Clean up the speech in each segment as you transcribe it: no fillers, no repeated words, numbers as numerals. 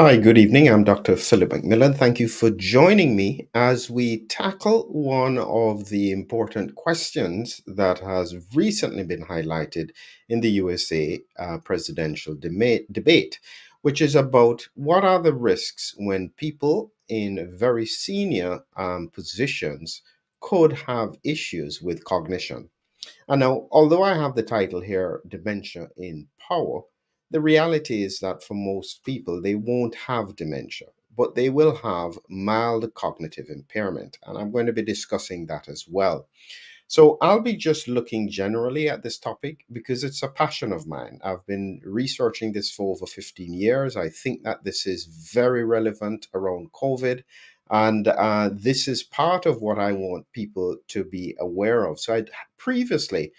Hi, good evening. I'm Dr. Philip McMillan. Thank you for joining me as we tackle one of the important questions that has recently been highlighted in the USA Presidential Debate, which is about what are the risks when people in very senior positions could have issues with cognition. And now, although I have the title here, Dementia in Power, the reality is that for most people, they won't have dementia, but they will have mild cognitive impairment. And I'm going to be discussing that as well. So I'll be just looking generally at this topic because it's a passion of mine. I've been researching this for over 15 years. I think that this is very relevant around COVID. And this is part of what I want people to be aware of. So I'd previously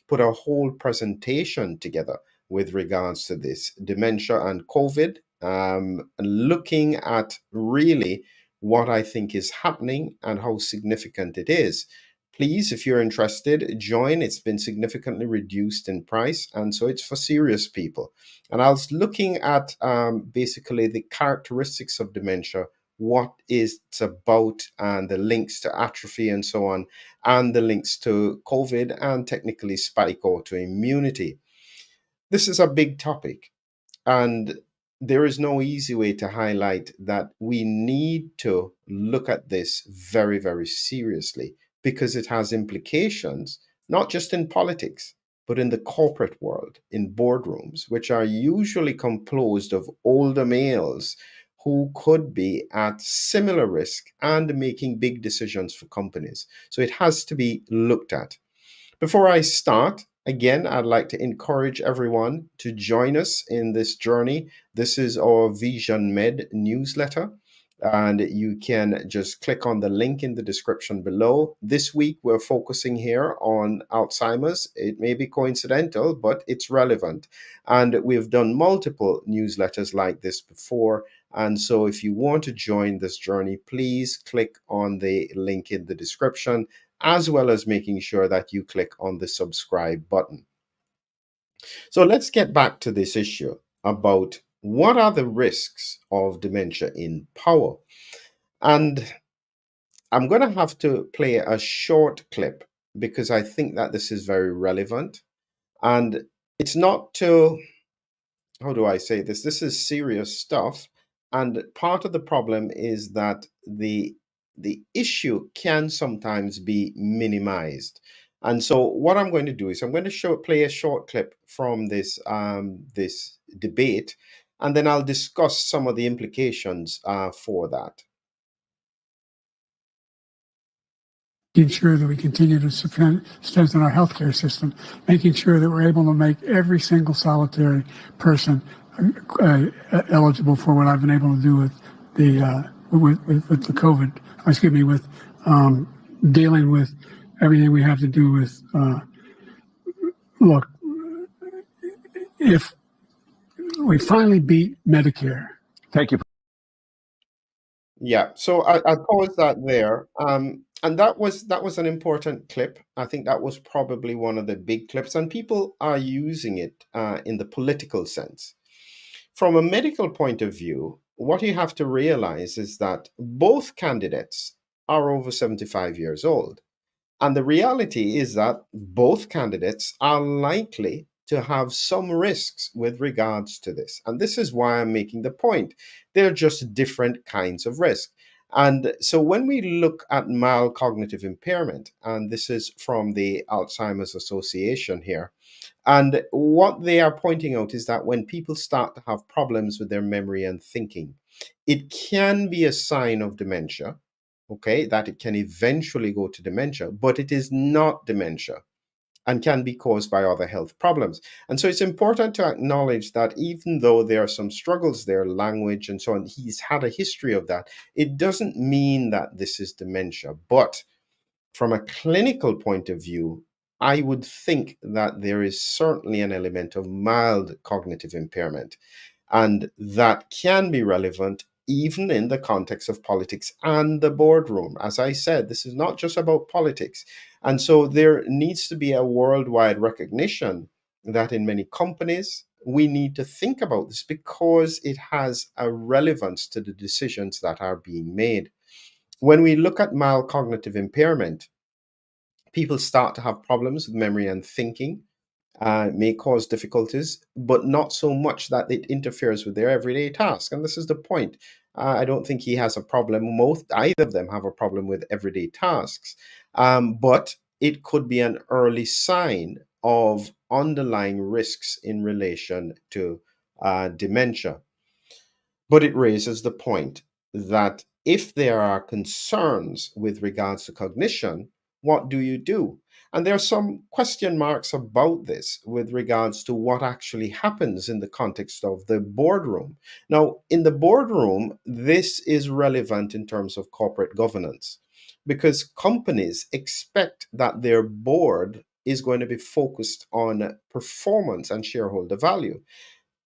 put a whole presentation together with regards to this dementia and COVID, and looking at really what I think is happening and how significant it is. Please, if you're interested, join. It's been significantly reduced in price, and so it's for serious people. And I was looking at basically the characteristics of dementia, what it's about, and the links to atrophy and so on, and the links to COVID and technically spike autoimmunity. This is a big topic, and there is no easy way to highlight that we need to look at this very, very seriously because it has implications, not just in politics, but in the corporate world, in boardrooms, which are usually composed of older males who could be at similar risk and making big decisions for companies. So it has to be looked at. Before I start, again, I'd like to encourage everyone to join us in this journey. This is our Vision Med newsletter, and you can just click on the link in the description below. This week, we're focusing here on Alzheimer's. It may be coincidental, but it's relevant. And we've done multiple newsletters like this before. And so if you want to join this journey, please click on the link in the description, as well as making sure that you click on the subscribe button. So let's get back to this issue about what are the risks of dementia in power. And I'm going to have to play a short clip because I think that this is very relevant. And it's not to, how do I say this? This is serious stuff. And part of the problem is that the issue can sometimes be minimized. And so what I'm going to do is I'm going to play a short clip from this debate, and then I'll discuss some of the implications for that. Making sure that we continue to strengthen our healthcare system, making sure that we're able to make every single solitary person eligible for what I've been able to do with the COVID. Excuse me, with dealing with everything we have to do with. Look, if we finally beat Medicare. Thank you. Yeah, so I'll pause that there. And that was an important clip. I think that was probably one of the big clips, and people are using it in the political sense. From a medical point of view, what you have to realize is that both candidates are over 75 years old. And the reality is that both candidates are likely to have some risks with regards to this. And this is why I'm making the point. They're just different kinds of risk. And so when we look at mild cognitive impairment, and this is from the Alzheimer's Association here, and what they are pointing out is that when people start to have problems with their memory and thinking, it can be a sign of dementia, okay, that it can eventually go to dementia, but it is not dementia and can be caused by other health problems. And so it's important to acknowledge that even though there are some struggles there, language and so on, he's had a history of that, it doesn't mean that this is dementia. But from a clinical point of view, I would think that there is certainly an element of mild cognitive impairment, and that can be relevant even in the context of politics and the boardroom. As I said, this is not just about politics. And so there needs to be a worldwide recognition that in many companies we need to think about this because it has a relevance to the decisions that are being made. When we look at mild cognitive impairment, people start to have problems with memory and thinking, may cause difficulties, but not so much that it interferes with their everyday task. And this is the point. I don't think he has a problem. Either of them have a problem with everyday tasks, but it could be an early sign of underlying risks in relation to dementia. But it raises the point that if there are concerns with regards to cognition, what do you do? And there are some question marks about this with regards to what actually happens in the context of the boardroom. Now, in the boardroom, this is relevant in terms of corporate governance because companies expect that their board is going to be focused on performance and shareholder value.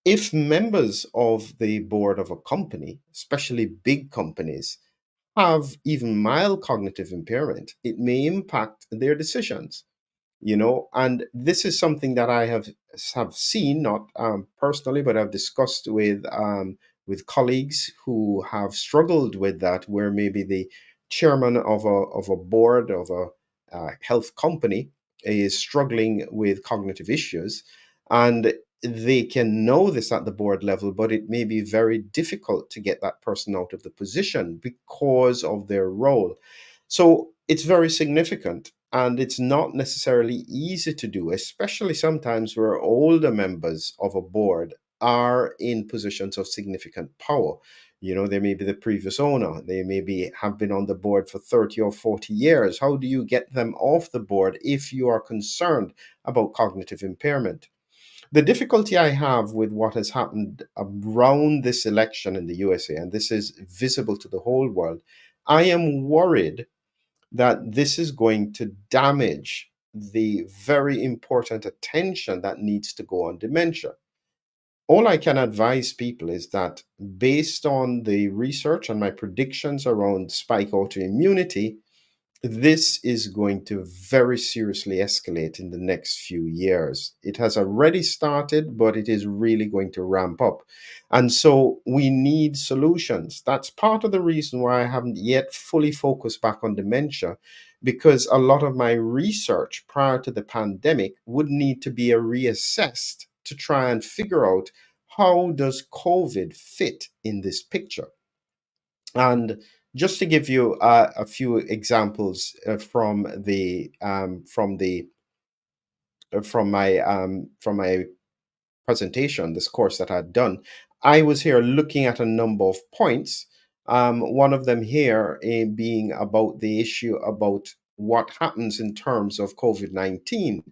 If members of the board of a company, especially big companies, have even mild cognitive impairment, it may impact their decisions, and this is something that I have seen, not personally, but I've discussed with colleagues who have struggled with that, where maybe the chairman of a board of a health company is struggling with cognitive issues, and they can know this at the board level, but it may be very difficult to get that person out of the position because of their role. So it's very significant, and it's not necessarily easy to do, especially sometimes where older members of a board are in positions of significant power. They may be the previous owner, they have been on the board for 30 or 40 years. How do you get them off the board if you are concerned about cognitive impairment? The difficulty I have with what has happened around this election in the USA, and this is visible to the whole world, I am worried that this is going to damage the very important attention that needs to go on dementia. All I can advise people is that based on the research and my predictions around spike autoimmunity, this is going to very seriously escalate in the next few years. It has already started, but it is really going to ramp up. And so we need solutions. That's part of the reason why I haven't yet fully focused back on dementia, because a lot of my research prior to the pandemic would need to be reassessed to try and figure out how does COVID fit in this picture. And just to give you a few examples from my presentation, this course that I'd done, I was here looking at a number of points. One of them here being about the issue about what happens in terms of COVID-19.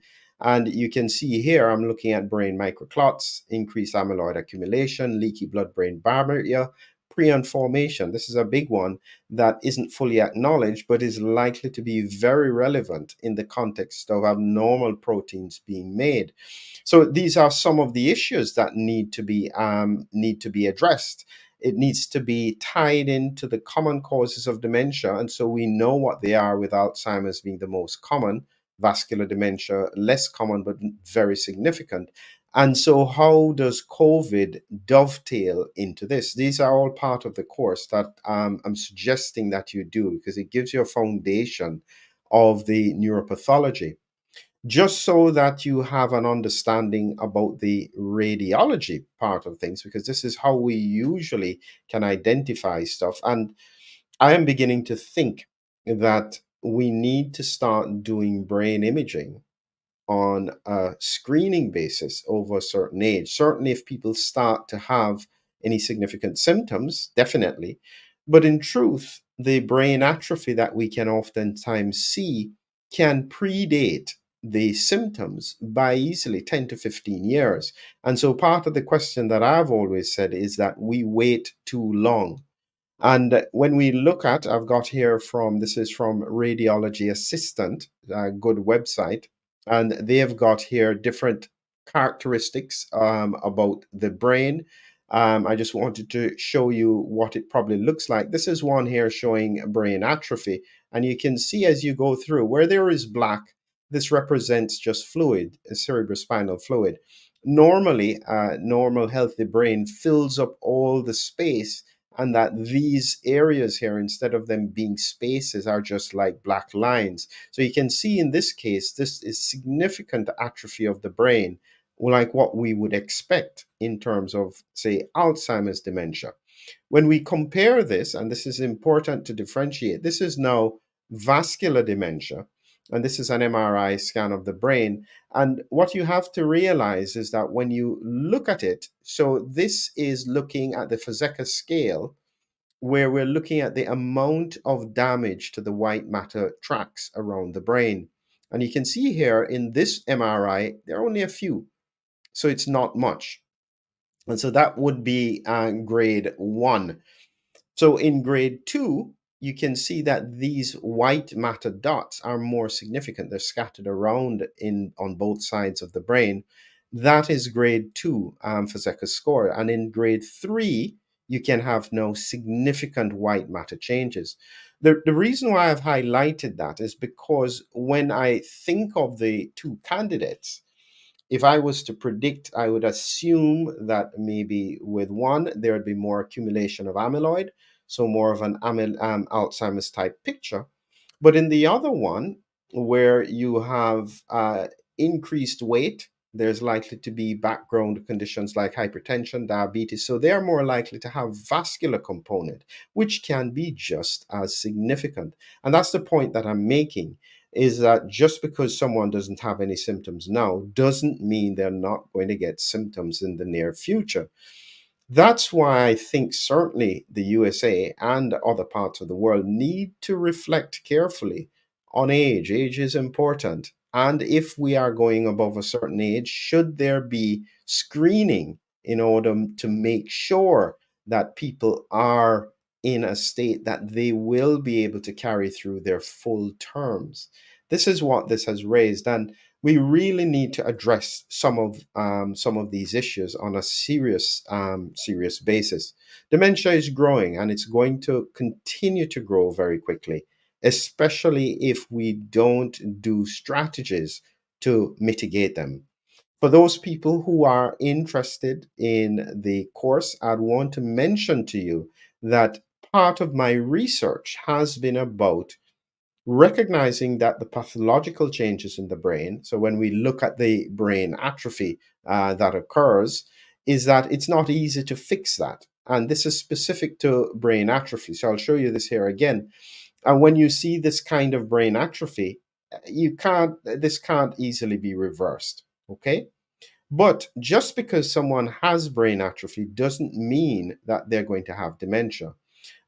And you can see here, I'm looking at brain microclots, increased amyloid accumulation, leaky blood-brain barrier, prion formation. This is a big one that isn't fully acknowledged, but is likely to be very relevant in the context of abnormal proteins being made. So these are some of the issues that need to be addressed. It needs to be tied into the common causes of dementia, and so we know what they are, with Alzheimer's being the most common, vascular dementia less common but very significant. And so, how does COVID dovetail into this? These are all part of the course that I'm suggesting that you do, because it gives you a foundation of the neuropathology, just so that you have an understanding about the radiology part of things, because this is how we usually can identify stuff. And I am beginning to think that we need to start doing brain imaging on a screening basis over a certain age. Certainly, if people start to have any significant symptoms, definitely. But in truth, the brain atrophy that we can oftentimes see can predate the symptoms by easily 10 to 15 years. And so part of the question that I've always said is that we wait too long. And when we look at, I've got here this is from Radiology Assistant, a good website, and they have got here different characteristics about the brain. I just wanted to show you what it probably looks like. This is one here showing brain atrophy, and you can see as you go through where there is black, this represents just fluid, cerebrospinal fluid. Normally, a normal healthy brain fills up all the space, and that these areas here, instead of them being spaces, are just like black lines. So you can see in this case, this is significant atrophy of the brain, like what we would expect in terms of, say, Alzheimer's dementia. When we compare this, and this is important to differentiate, this is now vascular dementia, and this is an MRI scan of the brain. And what you have to realize is that when you look at it, so this is looking at the Fazeka scale, where we're looking at the amount of damage to the white matter tracts around the brain. And you can see here in this MRI, there are only a few, so it's not much. And so that would be grade 1. So in grade 2, you can see that these white matter dots are more significant. They're scattered around on both sides of the brain. That is grade 2 for Zeka's score. And in grade 3, you can have no significant white matter changes. The reason why I've highlighted that is because when I think of the two candidates, if I was to predict, I would assume that maybe with one, there would be more accumulation of amyloid, so more of an Alzheimer's type picture. But in the other one, where you have increased weight, there's likely to be background conditions like hypertension, diabetes. So they're more likely to have vascular component, which can be just as significant. And that's the point that I'm making, is that just because someone doesn't have any symptoms now doesn't mean they're not going to get symptoms in the near future. That's why I think certainly the USA and other parts of the world need to reflect carefully on age. Age is important. And if we are going above a certain age, should there be screening in order to make sure that people are in a state that they will be able to carry through their full terms? This is what this has raised. And we really need to address some of these issues on a serious basis. Dementia is growing, and it's going to continue to grow very quickly, especially if we don't do strategies to mitigate them. For those people who are interested in the course, I'd want to mention to you that part of my research has been about recognizing that the pathological changes in the brain, so when we look at the brain atrophy that occurs, is that it's not easy to fix that. And this is specific to brain atrophy. So I'll show you this here again. And when you see this kind of brain atrophy, this can't easily be reversed. Okay. But just because someone has brain atrophy doesn't mean that they're going to have dementia.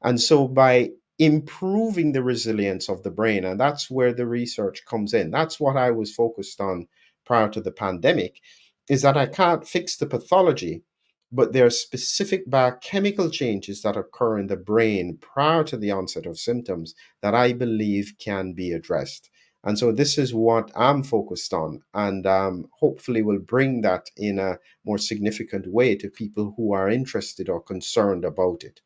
And so by improving the resilience of the brain, and that's where the research comes in. That's what I was focused on prior to the pandemic, is that I can't fix the pathology, but there are specific biochemical changes that occur in the brain prior to the onset of symptoms that I believe can be addressed. And so this is what I'm focused on, and hopefully will bring that in a more significant way to people who are interested or concerned about it.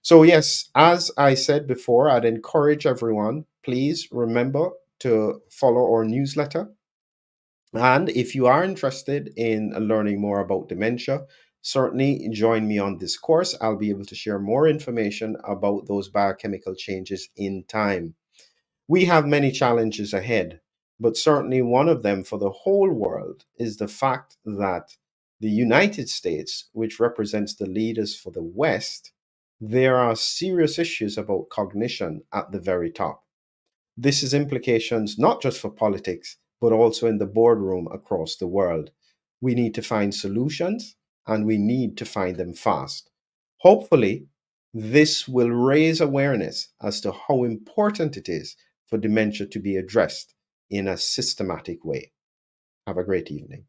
So, yes, as I said before, I'd encourage everyone, please remember to follow our newsletter. And if you are interested in learning more about dementia, certainly join me on this course. I'll be able to share more information about those biochemical changes in time. We have many challenges ahead, but certainly one of them for the whole world is the fact that the United States, which represents the leaders for the West, there are serious issues about cognition at the very top. This has implications not just for politics, but also in the boardroom across the world. We need to find solutions, and we need to find them fast. Hopefully, this will raise awareness as to how important it is for dementia to be addressed in a systematic way. Have a great evening.